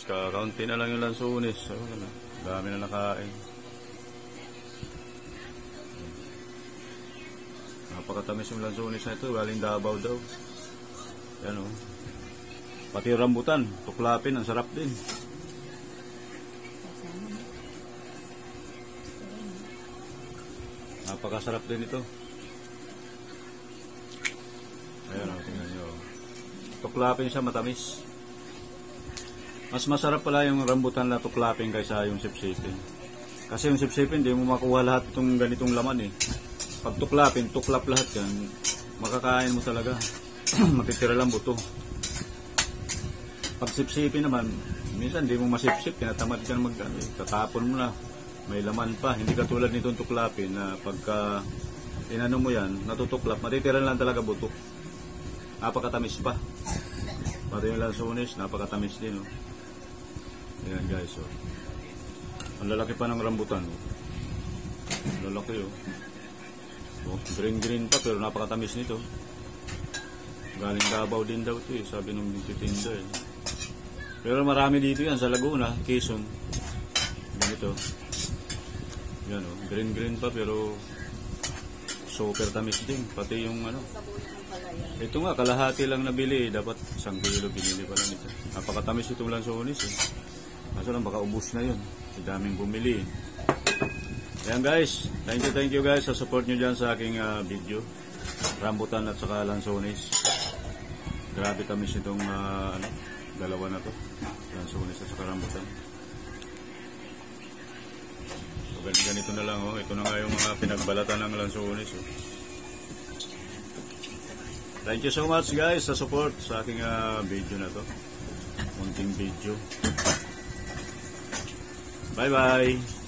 Kakaunti na lang yung lansunis. So, dami na nakain. Napakatamis yung lansunis na ito. Galing Davao daw. Yan o. Pati rambutan. Tuklapin. Ang sarap din. Napakasarap din ito. Ayan o. Tingnan nyo. Tuklapin siya, matamis. Mas masarap pala yung rambutan na tuklapin kaysa yung sipsipin. Kasi yung sipsipin, hindi mo makuha lahat itong ganitong laman eh. Pag tuklapin, tuklap lahat yan. Makakain mo talaga. Matitira lang buto. Pag sipsipin naman, minsan hindi mo masipsip, tinatamad ka na tatapon mo na. May laman pa. Hindi katulad nitong tuklapin na pagka inano mo yan, natutuklap, matitira lang talaga buto. Napakatamis pa. Pati yung lansunis, napakatamis din. Oh. Ayan guys, oh. Ang lalaki pa ng rambutan. Oh. Ang lalaki, oh. Oh, green pa pero napakatamis nito. Galing Davao din daw ito, eh. Sabi nung titinda, eh. Pero marami dito yan sa Laguna, Quezon. Ganito. Yan, oh. Green pa pero super tamis din. Pati yung ano. Ito nga, kalahati lang nabili. Dapat 1 kilo binili pala nito. Napakatamis itong lansunis, eh. Kaso lang baka ubos na yun. Daming bumili. Ayan guys. Thank you guys sa support nyo dyan sa aking video. Rambutan at saka lansunis. Grabe tamis itong dalawa na to. Lansunis at saka rambutan. So ganito na lang. Oh. Ito na nga yung mga pinagbalatan ng lansunis. Oh. Thank you so much guys sa support sa aking video na to. Munting video. Bye bye.